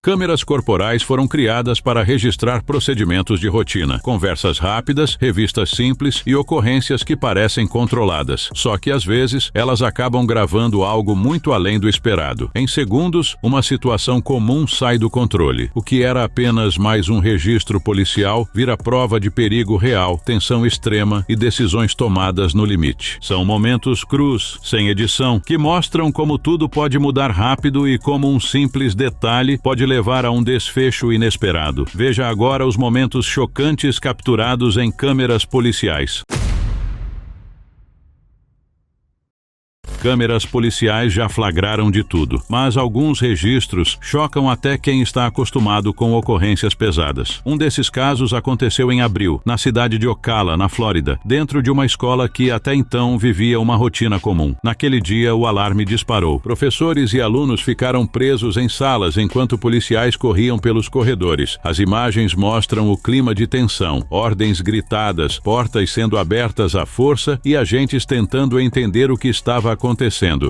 Câmeras corporais foram criadas para registrar procedimentos de rotina, conversas rápidas, revistas simples e ocorrências que parecem controladas. Só que, às vezes, elas acabam gravando algo muito além do esperado. Em segundos, uma situação comum sai do controle. O que era apenas mais um registro policial vira prova de perigo real, tensão extrema e decisões tomadas no limite. São momentos crus, sem edição, que mostram como tudo pode mudar rápido e como um simples detalhe pode levar a um desfecho inesperado. Veja agora os momentos chocantes capturados em câmeras policiais. Câmeras policiais já flagraram de tudo, mas alguns registros chocam até quem está acostumado com ocorrências pesadas. Um desses casos aconteceu em abril, na cidade de Ocala, na Flórida, dentro de uma escola que até então vivia uma rotina comum. Naquele dia, o alarme disparou. Professores e alunos ficaram presos em salas enquanto policiais corriam pelos corredores. As imagens mostram o clima de tensão, ordens gritadas, portas sendo abertas à força e agentes tentando entender o que estava acontecendo.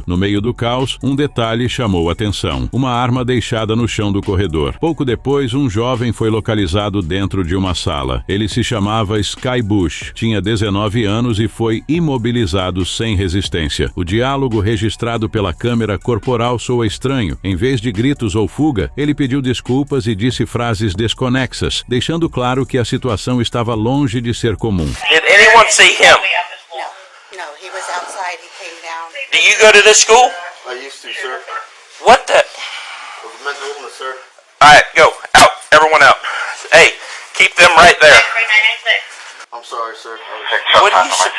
No meio do caos, um detalhe chamou atenção: uma arma deixada no chão do corredor. Pouco depois, um jovem foi localizado dentro de uma sala. Ele se chamava Sky Bush, tinha 19 anos e foi imobilizado sem resistência. O diálogo registrado pela câmera corporal soa estranho. Em vez de gritos ou fuga, ele pediu desculpas e disse frases desconexas, deixando claro que a situação estava longe de ser comum. Did anyone see him? No, he was outside. He came down. Do you go to this school? I used to, sir. What the? I was mental illness, sir. Alright, go. Out. Everyone out. Hey, keep them right there. I'm sorry, sir. What do you say?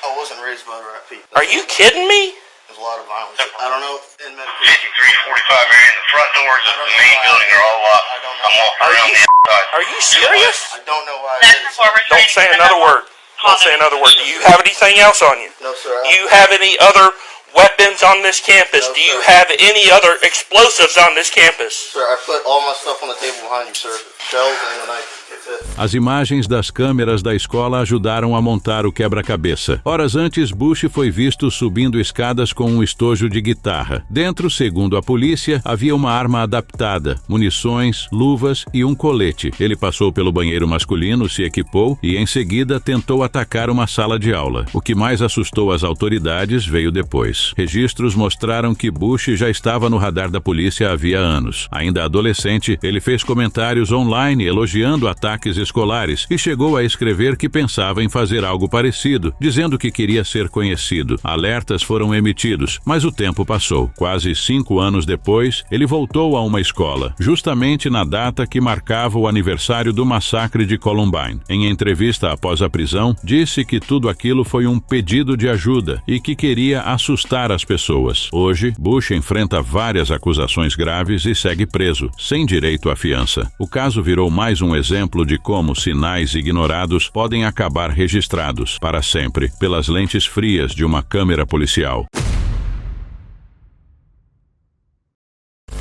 I wasn't raised by the right people. Are you kidding me? There's a lot of violence. I don't know. In medication. 5345 area, the front doors of the main building are all locked. I don't I'm know. walking around the outside. Are you serious? I don't know why. I did it. Don't say another word. Don't say another word. Do you have anything else on you? No, sir. Do you have any other weapons on this campus? No, Do you sir. have any other explosives on this campus? Sir, I put all my stuff on the table behind you, sir. Shells and a knife. That's it. As imagens das câmeras da escola ajudaram a montar o quebra-cabeça. Horas antes, Bush foi visto subindo escadas com um estojo de guitarra. Dentro, segundo a polícia, havia uma arma adaptada, munições, luvas e um colete. Ele passou pelo banheiro masculino, se equipou e, em seguida, tentou atacar uma sala de aula. O que mais assustou as autoridades veio depois. Registros mostraram que Bush já estava no radar da polícia havia anos. Ainda adolescente, ele fez comentários online elogiando ataques escolares e chegou a escrever que pensava em fazer algo parecido, dizendo que queria ser conhecido. Alertas foram emitidos, mas o tempo passou. Quase 5 anos depois, ele voltou a uma escola, justamente na data que marcava o aniversário do massacre de Columbine. Em entrevista após a prisão, disse que tudo aquilo foi um pedido de ajuda e que queria assustar as pessoas. Hoje, Bush enfrenta várias acusações graves e segue preso, sem direito à fiança. O caso virou mais um exemplo de como sinais ignorados podem acabar registrados para sempre pelas lentes frias de uma câmera policial.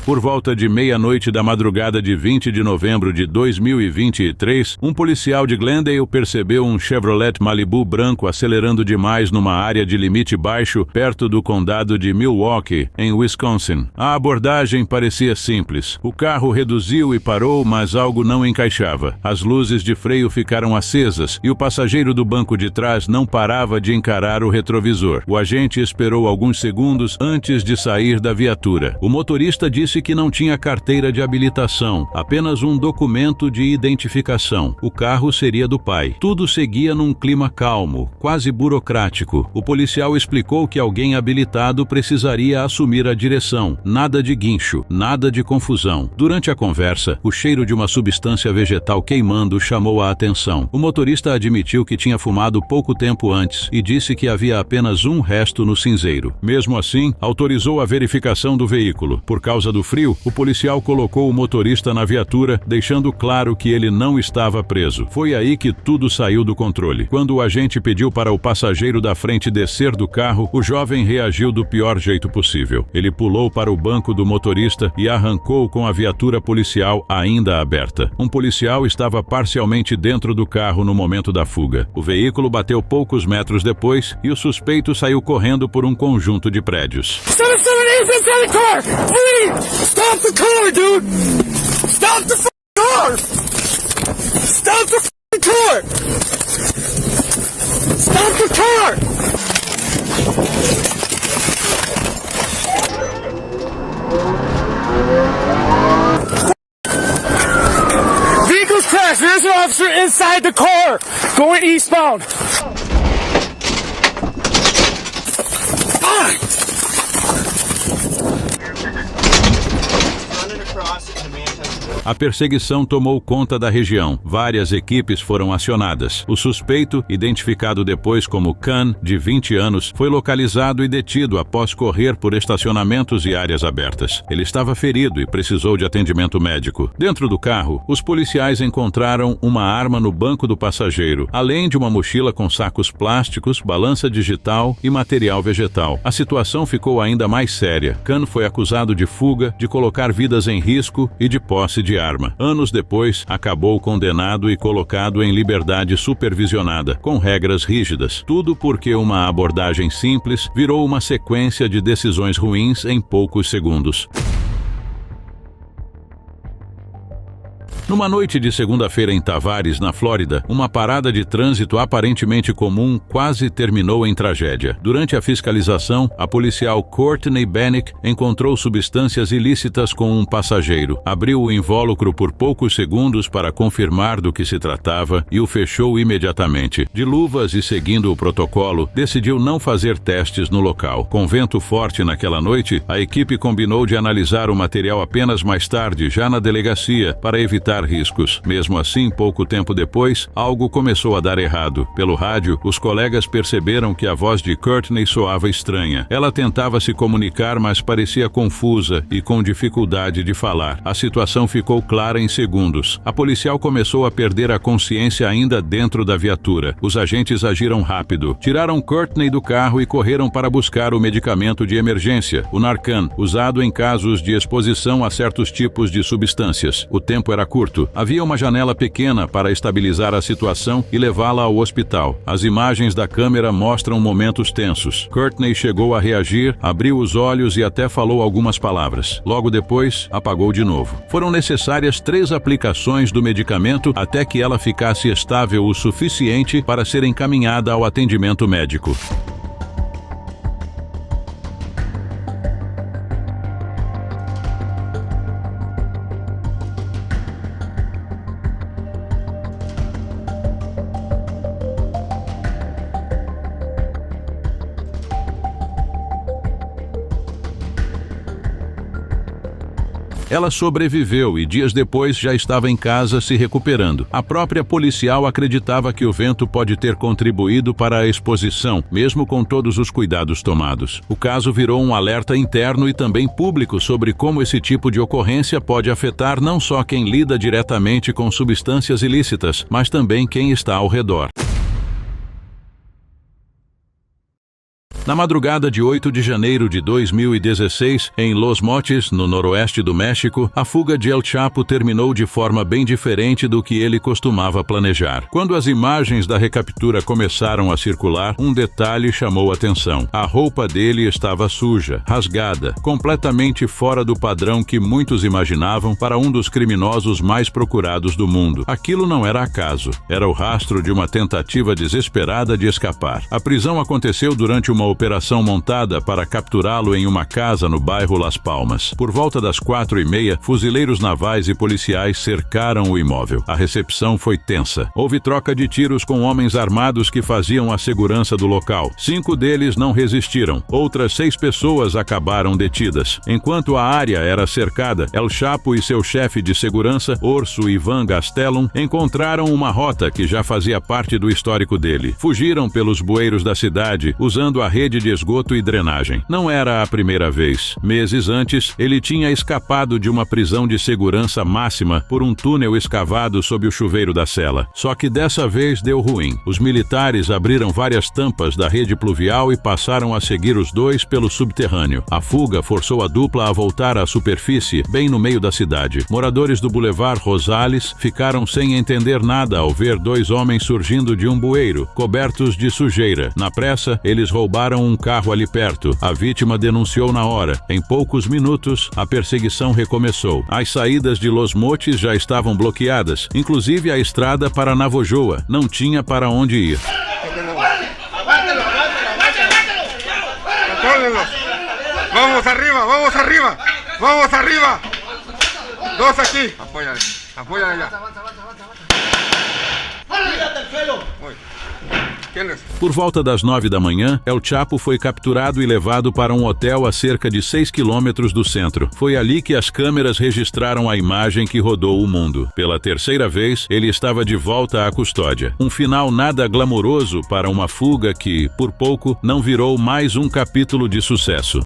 Por volta de meia-noite da madrugada de 20 de novembro de 2023, um policial de Glendale percebeu um Chevrolet Malibu branco acelerando demais numa área de limite baixo perto do condado de Milwaukee, em Wisconsin. A abordagem parecia simples. O carro reduziu e parou, mas algo não encaixava. As luzes de freio ficaram acesas e o passageiro do banco de trás não parava de encarar o retrovisor. O agente esperou alguns segundos antes de sair da viatura. O motorista disse que não tinha carteira de habilitação, apenas um documento de identificação. O carro seria do pai. Tudo seguia num clima calmo, quase burocrático. O policial explicou que alguém habilitado precisaria assumir a direção. Nada de guincho, nada de confusão. Durante a conversa, o cheiro de uma substância vegetal queimando chamou a atenção. O motorista admitiu que tinha fumado pouco tempo antes e disse que havia apenas um resto no cinzeiro. Mesmo assim, autorizou a verificação do veículo. Por causa do frio, o policial colocou o motorista na viatura, deixando claro que ele não estava preso. Foi aí que tudo saiu do controle. Quando o agente pediu para o passageiro da frente descer do carro, o jovem reagiu do pior jeito possível. Ele pulou para o banco do motorista e arrancou com a viatura policial ainda aberta. Um policial estava parcialmente dentro do carro no momento da fuga. O veículo bateu poucos metros depois e o suspeito saiu correndo por um conjunto de prédios. Stop the car, dude! officer inside the car, going eastbound. A perseguição tomou conta da região. Várias equipes foram acionadas. O suspeito, identificado depois como Khan, de 20 anos, foi localizado e detido após correr por estacionamentos e áreas abertas. Ele estava ferido e precisou de atendimento médico. Dentro do carro, os policiais encontraram uma arma no banco do passageiro, além de uma mochila com sacos plásticos, balança digital e material vegetal. A situação ficou ainda mais séria. Khan foi acusado de fuga, de colocar vidas em risco e de posse de arma. Anos depois, acabou condenado e colocado em liberdade supervisionada, com regras rígidas. Tudo porque uma abordagem simples virou uma sequência de decisões ruins em poucos segundos. Numa noite de segunda-feira em Tavares, na Flórida, uma parada de trânsito aparentemente comum quase terminou em tragédia. Durante a fiscalização, a policial Courtney Bannick encontrou substâncias ilícitas com um passageiro. Abriu o invólucro por poucos segundos para confirmar do que se tratava e o fechou imediatamente. De luvas e seguindo o protocolo, decidiu não fazer testes no local. Com vento forte naquela noite, a equipe combinou de analisar o material apenas mais tarde, já na delegacia, para evitar riscos. Mesmo assim, pouco tempo depois, algo começou a dar errado. Pelo rádio, os colegas perceberam que a voz de Courtney soava estranha. Ela tentava se comunicar, mas parecia confusa e com dificuldade de falar. A situação ficou clara em segundos. A policial começou a perder a consciência ainda dentro da viatura. Os agentes agiram rápido. Tiraram Courtney do carro e correram para buscar o medicamento de emergência, o Narcan, usado em casos de exposição a certos tipos de substâncias. O tempo era curto. Havia uma janela pequena para estabilizar a situação e levá-la ao hospital. As imagens da câmera mostram momentos tensos. Courtney chegou a reagir, abriu os olhos e até falou algumas palavras. Logo depois, apagou de novo. Foram necessárias 3 aplicações do medicamento até que ela ficasse estável o suficiente para ser encaminhada ao atendimento médico. Ela sobreviveu e dias depois já estava em casa se recuperando. A própria policial acreditava que o vento pode ter contribuído para a exposição, mesmo com todos os cuidados tomados. O caso virou um alerta interno e também público sobre como esse tipo de ocorrência pode afetar não só quem lida diretamente com substâncias ilícitas, mas também quem está ao redor. Na madrugada de 8 de janeiro de 2016, em Los Mochis, no noroeste do México, a fuga de El Chapo terminou de forma bem diferente do que ele costumava planejar. Quando as imagens da recaptura começaram a circular, um detalhe chamou a atenção. A roupa dele estava suja, rasgada, completamente fora do padrão que muitos imaginavam para um dos criminosos mais procurados do mundo. Aquilo não era acaso. Era o rastro de uma tentativa desesperada de escapar. A prisão aconteceu durante uma operação montada para capturá-lo em uma casa no bairro Las Palmas. Por volta das 4h30, fuzileiros navais e policiais cercaram o imóvel. A recepção foi tensa. Houve troca de tiros com homens armados que faziam a segurança do local. 5 deles não resistiram. Outras 6 pessoas acabaram detidas. Enquanto a área era cercada, El Chapo e seu chefe de segurança, Orso Ivan Gastelum, encontraram uma rota que já fazia parte do histórico dele. Fugiram pelos bueiros da cidade, usando a rede de esgoto e drenagem. Não era a primeira vez. Meses antes, ele tinha escapado de uma prisão de segurança máxima por um túnel escavado sob o chuveiro da cela. Só que dessa vez deu ruim. Os militares abriram várias tampas da rede pluvial e passaram a seguir os dois pelo subterrâneo. A fuga forçou a dupla a voltar à superfície, bem no meio da cidade. Moradores do Boulevard Rosales ficaram sem entender nada ao ver 2 homens surgindo de um bueiro, cobertos de sujeira. Na pressa, eles roubaram um carro ali perto. A vítima denunciou na hora. Em poucos minutos, a perseguição recomeçou. As saídas de Los Mochis já estavam bloqueadas, inclusive a estrada para Navojoa. Não tinha para onde ir. Vamos arriba, vamos arriba, vamos arriba. 2 aqui. Apoia allá. ¿Quién es? Por volta das 9 da manhã, El Chapo foi capturado e levado para um hotel a cerca de 6 quilômetros do centro. Foi ali que as câmeras registraram a imagem que rodou o mundo. Pela terceira vez, ele estava de volta à custódia. Um final nada glamouroso para uma fuga que, por pouco, não virou mais um capítulo de sucesso.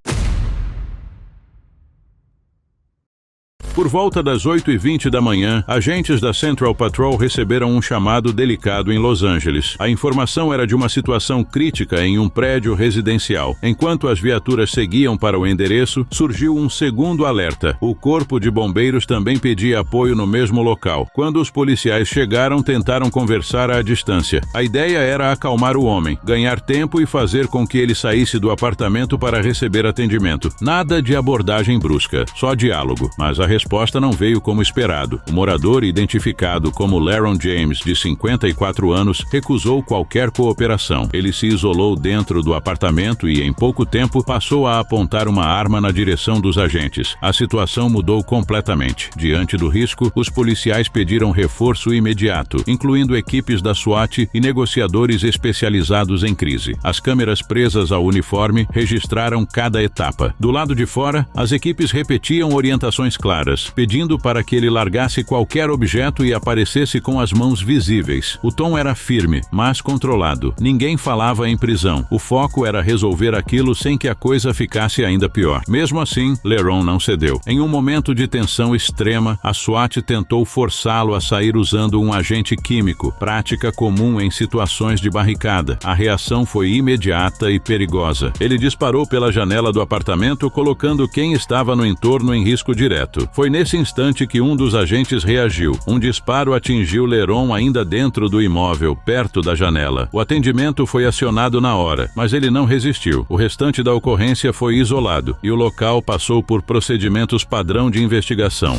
Por volta das 8h20 da manhã, agentes da Central Patrol receberam um chamado delicado em Los Angeles. A informação era de uma situação crítica em um prédio residencial. Enquanto as viaturas seguiam para o endereço, surgiu um segundo alerta. O corpo de bombeiros também pedia apoio no mesmo local. Quando os policiais chegaram, tentaram conversar à distância. A ideia era acalmar o homem, ganhar tempo e fazer com que ele saísse do apartamento para receber atendimento. Nada de abordagem brusca, só diálogo. Mas a resposta não veio como esperado. O morador, identificado como Laron James, de 54 anos, recusou qualquer cooperação. Ele se isolou dentro do apartamento e, em pouco tempo, passou a apontar uma arma na direção dos agentes. A situação mudou completamente. Diante do risco, os policiais pediram reforço imediato, incluindo equipes da SWAT e negociadores especializados em crise. As câmeras presas ao uniforme registraram cada etapa. Do lado de fora, as equipes repetiam orientações claras, pedindo para que ele largasse qualquer objeto e aparecesse com as mãos visíveis. O tom era firme, mas controlado. Ninguém falava em prisão. O foco era resolver aquilo sem que a coisa ficasse ainda pior. Mesmo assim, Laron não cedeu. Em um momento de tensão extrema, a SWAT tentou forçá-lo a sair usando um agente químico, prática comum em situações de barricada. A reação foi imediata e perigosa. Ele disparou pela janela do apartamento, colocando quem estava no entorno em risco direto. Foi nesse instante que um dos agentes reagiu. Um disparo atingiu Laron ainda dentro do imóvel, perto da janela. O atendimento foi acionado na hora, mas ele não resistiu. O restante da ocorrência foi isolado e o local passou por procedimentos padrão de investigação.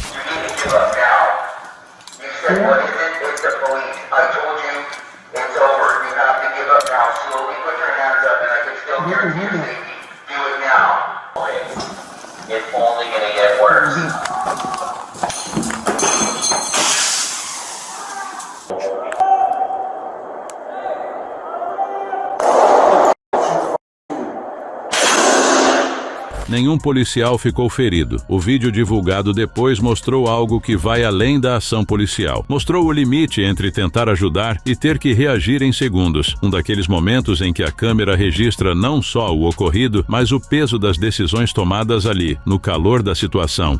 Nenhum policial ficou ferido. O vídeo divulgado depois mostrou algo que vai além da ação policial. Mostrou o limite entre tentar ajudar e ter que reagir em segundos. Um daqueles momentos em que a câmera registra não só o ocorrido, mas o peso das decisões tomadas ali, no calor da situação.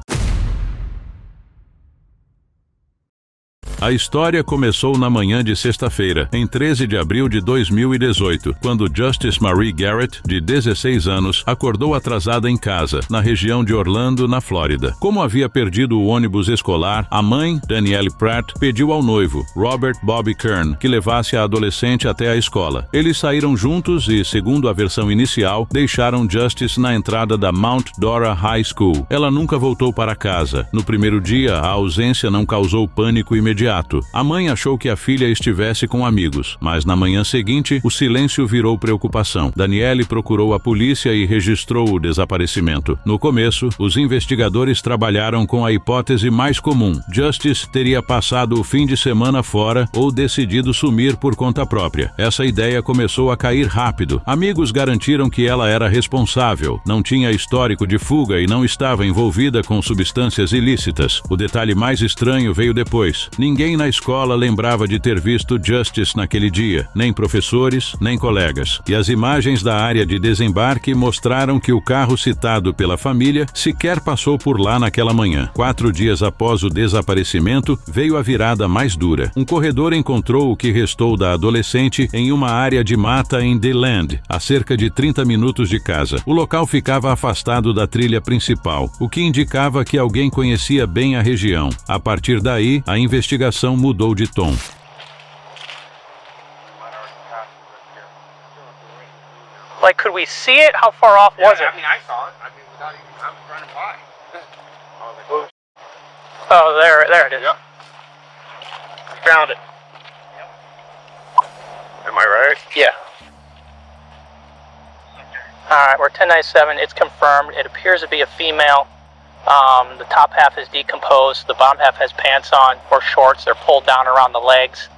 A história começou na manhã de sexta-feira, em 13 de abril de 2018, quando Justice Marie Garrett, de 16 anos, acordou atrasada em casa, na região de Orlando, na Flórida. Como havia perdido o ônibus escolar, a mãe, Danielle Pratt, pediu ao noivo, Robert Bobby Kern, que levasse a adolescente até a escola. Eles saíram juntos e, segundo a versão inicial, deixaram Justice na entrada da Mount Dora High School. Ela nunca voltou para casa. No primeiro dia, a ausência não causou pânico imediato. A mãe achou que a filha estivesse com amigos, mas na manhã seguinte, o silêncio virou preocupação. Danielle procurou a polícia e registrou o desaparecimento. No começo, os investigadores trabalharam com a hipótese mais comum. Justice teria passado o fim de semana fora ou decidido sumir por conta própria. Essa ideia começou a cair rápido. Amigos garantiram que ela era responsável, não tinha histórico de fuga e não estava envolvida com substâncias ilícitas. O detalhe mais estranho veio depois. Ninguém na escola lembrava de ter visto Justice naquele dia, nem professores, nem colegas. E as imagens da área de desembarque mostraram que o carro citado pela família sequer passou por lá naquela manhã. 4 dias após o desaparecimento, veio a virada mais dura. Um corredor encontrou o que restou da adolescente em uma área de mata em DeLand, a cerca de 30 minutos de casa. O local ficava afastado da trilha principal, o que indicava que alguém conhecia bem a região. A partir daí, a investigação mudou de tom. Like, could we see it? How far off was it? I mean, I saw it. I mean, without even, I was running by. Oh, there it is. Yep. Found it. Am I right? Yeah. Alright, we're 1097. It's confirmed. It appears to be a female. The top half is decomposed. The bottom half has pants on or shorts. They're pulled down around the legs.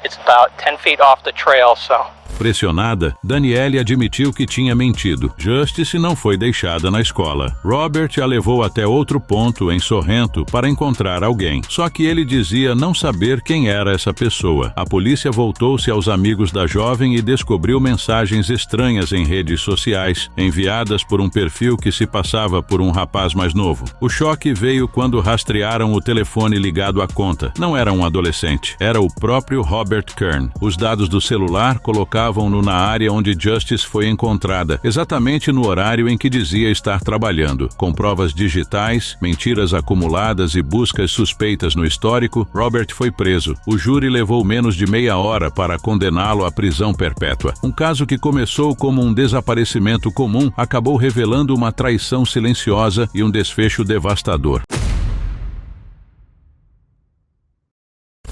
It's about 10 feet off the trail, so. Pressionada, Danielle admitiu que tinha mentido. Justice não foi deixada na escola. Robert a levou até outro ponto em Sorrento para encontrar alguém. Só que ele dizia não saber quem era essa pessoa. A polícia voltou-se aos amigos da jovem e descobriu mensagens estranhas em redes sociais, enviadas por um perfil que se passava por um rapaz mais novo. O choque veio quando rastrearam o telefone ligado à conta. Não era um adolescente, era o próprio Robert Kern. Os dados do celular colocavam-no na área onde Justice foi encontrada, exatamente no horário em que dizia estar trabalhando. Com provas digitais, mentiras acumuladas e buscas suspeitas no histórico, Robert foi preso. O júri levou menos de meia hora para condená-lo à prisão perpétua. Um caso que começou como um desaparecimento comum acabou revelando uma traição silenciosa e um desfecho devastador.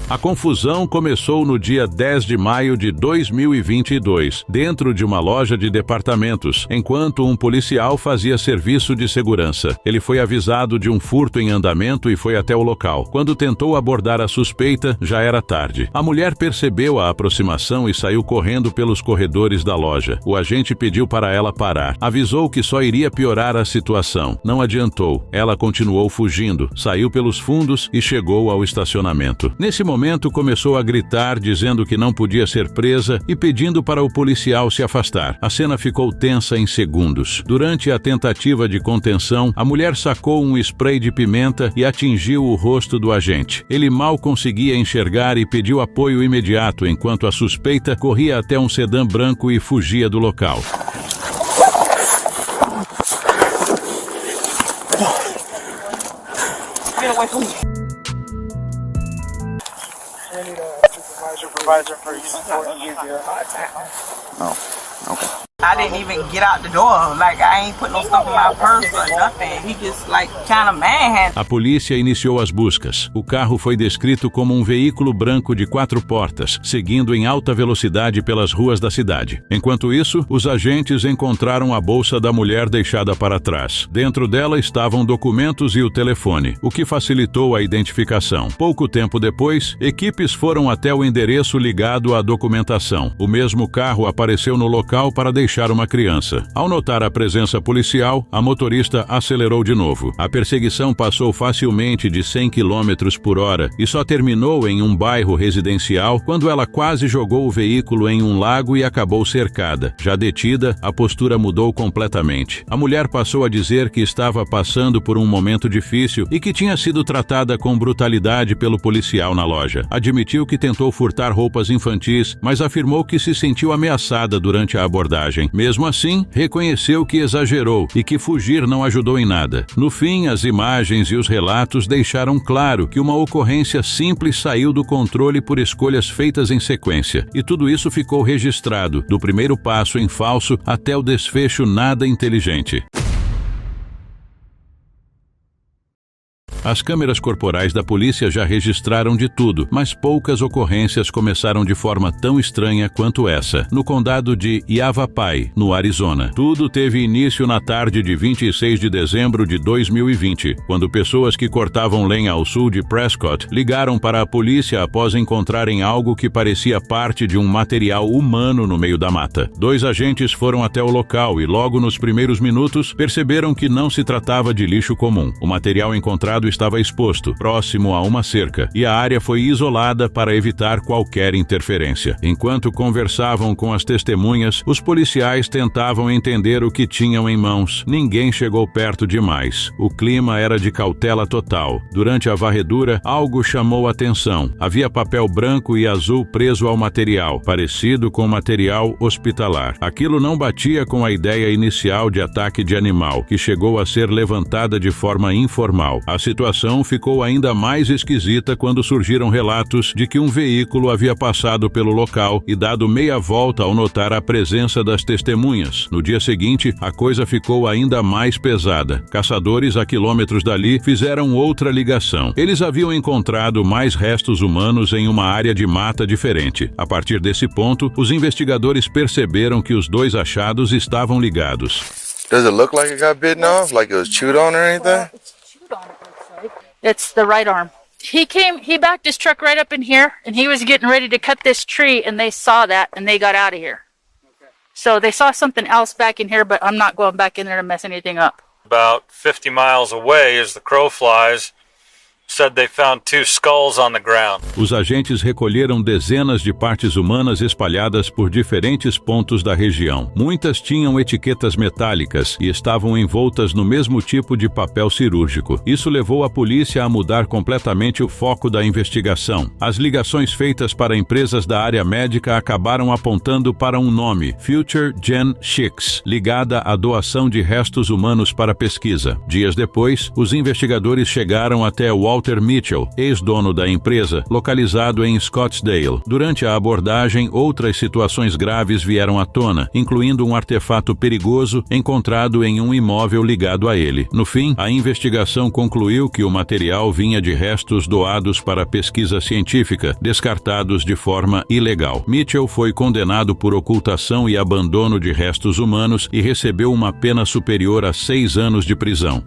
A confusão começou no dia 10 de maio de 2022, dentro de uma loja de departamentos, enquanto um policial fazia serviço de segurança. Ele foi avisado de um furto em andamento e foi até o local. Quando tentou abordar a suspeita, já era tarde. A mulher percebeu a aproximação e saiu correndo pelos corredores da loja. O agente pediu para ela parar. Avisou que só iria piorar a situação. Não adiantou. Ela continuou fugindo, saiu pelos fundos e chegou ao estacionamento. Nesse momento, começou a gritar, dizendo que não podia ser presa e pedindo para o policial se afastar. A cena ficou tensa em segundos. Durante a tentativa de contenção, a mulher sacou um spray de pimenta e atingiu o rosto do agente. Ele mal conseguia enxergar e pediu apoio imediato, enquanto a suspeita corria até um sedã branco e fugia do local. Oh, okay. I didn't even get out the door. Like, I ain't put no stuff in my purse or nothing. He just, like, kind of manhandled. A polícia iniciou as buscas. O carro foi descrito como um veículo branco de 4 portas, seguindo em alta velocidade pelas ruas da cidade. Enquanto isso, os agentes encontraram a bolsa da mulher deixada para trás. Dentro dela estavam documentos e o telefone, o que facilitou a identificação. Pouco tempo depois, equipes foram até o endereço ligado à documentação. O mesmo carro apareceu no local para deixar uma criança. Ao notar a presença policial, a motorista acelerou de novo. A perseguição passou facilmente de 100 km por hora e só terminou em um bairro residencial quando ela quase jogou o veículo em um lago e acabou cercada. Já detida, a postura mudou completamente. A mulher passou a dizer que estava passando por um momento difícil e que tinha sido tratada com brutalidade pelo policial na loja. Admitiu que tentou furtar roupas infantis, mas afirmou que se sentiu ameaçada durante a abordagem. Mesmo assim, reconheceu que exagerou e que fugir não ajudou em nada. No fim, as imagens e os relatos deixaram claro que uma ocorrência simples saiu do controle por escolhas feitas em sequência. E tudo isso ficou registrado, do primeiro passo em falso até o desfecho nada inteligente. As câmeras corporais da polícia já registraram de tudo, mas poucas ocorrências começaram de forma tão estranha quanto essa, no condado de Yavapai, no Arizona. Tudo teve início na tarde de 26 de dezembro de 2020, quando pessoas que cortavam lenha ao sul de Prescott ligaram para a polícia após encontrarem algo que parecia parte de um material humano no meio da mata. 2 agentes foram até o local e logo nos primeiros minutos perceberam que não se tratava de lixo comum. O material encontrado estava exposto, próximo a uma cerca, e a área foi isolada para evitar qualquer interferência. Enquanto conversavam com as testemunhas, os policiais tentavam entender o que tinham em mãos. Ninguém chegou perto demais. O clima era de cautela total. Durante a varredura, algo chamou a atenção. Havia papel branco e azul preso ao material, parecido com material hospitalar. Aquilo não batia com a ideia inicial de ataque de animal, que chegou a ser levantada de forma informal. A situação ficou ainda mais esquisita quando surgiram relatos de que um veículo havia passado pelo local e dado meia volta ao notar a presença das testemunhas. No dia seguinte, a coisa ficou ainda mais pesada. Caçadores a quilômetros dali fizeram outra ligação. Eles haviam encontrado mais restos humanos em uma área de mata diferente. A partir desse ponto, os investigadores perceberam que os 2 achados estavam ligados. Does it look like it got bitten off? Like it was chewed on or anything? It's the right arm. he backed his truck right up in here, and he was getting ready to cut this tree, and they saw that, and they got out of here. Okay. So they saw something else back in here, but I'm not going back in there to mess anything up. About 50 miles away, as the crow flies, said they found 2 skulls on the ground. Os agentes recolheram dezenas de partes humanas espalhadas por diferentes pontos da região. Muitas tinham etiquetas metálicas e estavam envoltas no mesmo tipo de papel cirúrgico. Isso levou a polícia a mudar completamente o foco da investigação. As ligações feitas para empresas da área médica acabaram apontando para um nome, Future Gen Chicks, ligada à doação de restos humanos para pesquisa. Dias depois, os investigadores chegaram até Walter Mitchell, ex-dono da empresa, localizado em Scottsdale. Durante a abordagem, outras situações graves vieram à tona, incluindo um artefato perigoso encontrado em um imóvel ligado a ele. No fim, a investigação concluiu que o material vinha de restos doados para pesquisa científica, descartados de forma ilegal. Mitchell foi condenado por ocultação e abandono de restos humanos e recebeu uma pena superior a 6 anos de prisão.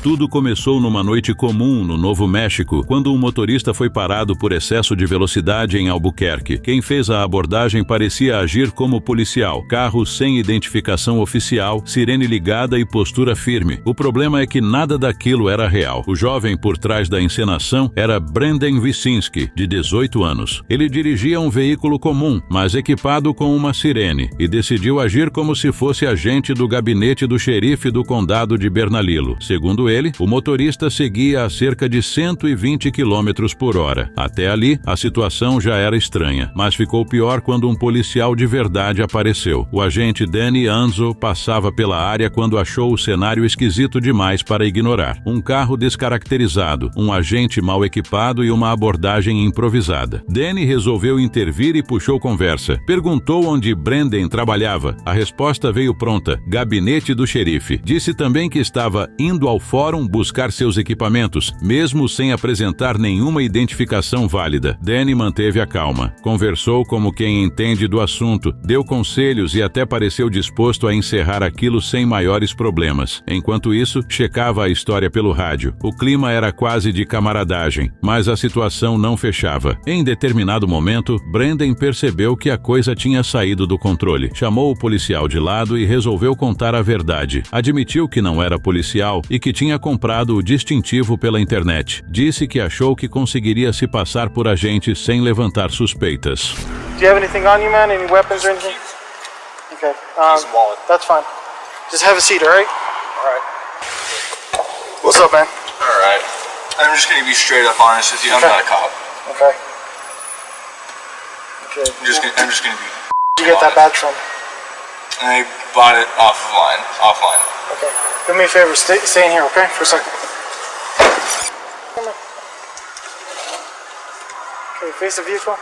Tudo começou numa noite comum no Novo México, quando um motorista foi parado por excesso de velocidade em Albuquerque. Quem fez a abordagem parecia agir como policial. Carro sem identificação oficial, sirene ligada e postura firme. O problema é que nada daquilo era real. O jovem por trás da encenação era Brandon Wyszynski, de 18 anos. Ele dirigia um veículo comum, mas equipado com uma sirene, e decidiu agir como se fosse agente do gabinete do xerife do condado de Bernalillo. Segundo ele, o motorista seguia a cerca de 120 km por hora. Até ali, a situação já era estranha, mas ficou pior quando um policial de verdade apareceu. O agente Danny Anzo passava pela área quando achou o cenário esquisito demais para ignorar. Um carro descaracterizado, um agente mal equipado e uma abordagem improvisada. Danny resolveu intervir e puxou conversa. Perguntou onde Brandon trabalhava. A resposta veio pronta: gabinete do xerife. Disse também que estava indo ao fórum buscar seus equipamentos, mesmo sem apresentar nenhuma identificação válida. Danny manteve a calma. Conversou como quem entende do assunto, deu conselhos e até pareceu disposto a encerrar aquilo sem maiores problemas. Enquanto isso, checava a história pelo rádio. O clima era quase de camaradagem, mas a situação não fechava. Em determinado momento, Brandon percebeu que a coisa tinha saído do controle. Chamou o policial de lado e resolveu contar a verdade. Admitiu que não era policial e que tinha comprado o distintivo pela internet. Disse que achou que conseguiria se passar por agente sem levantar suspeitas. Do you have anything on you, man? Any weapons or anything? Okay. Wallet. That's fine. Just have a seat, all right? All right. What's up, man? All right. I'm just gonna be straight up honest with you. I'm not a cop. Okay. Okay. I'm just gonna be. Where'd you get that badge from? I bought it offline. Okay. Do me a favor, stay in here, okay? For a second. Okay, face the vehicle.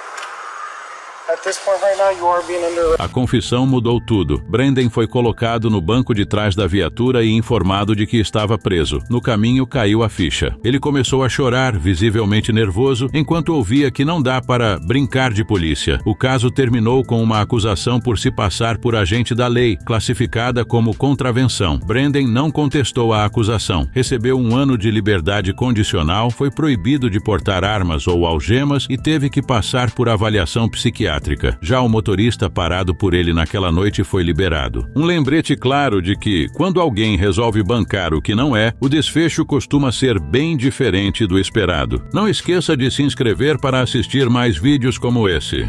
At this point right now, you are being under... A confissão mudou tudo. Brandon foi colocado no banco de trás da viatura e informado de que estava preso. No caminho, caiu a ficha. Ele começou a chorar, visivelmente nervoso, enquanto ouvia que não dá para brincar de polícia. O caso terminou com uma acusação por se passar por agente da lei, classificada como contravenção. Brandon não contestou a acusação. Recebeu 1 ano de liberdade condicional, foi proibido de portar armas ou algemas e teve que passar por avaliação psiquiátrica. Já o motorista parado por ele naquela noite foi liberado. Um lembrete claro de que, quando alguém resolve bancar o que não é, o desfecho costuma ser bem diferente do esperado. Não esqueça de se inscrever para assistir mais vídeos como esse.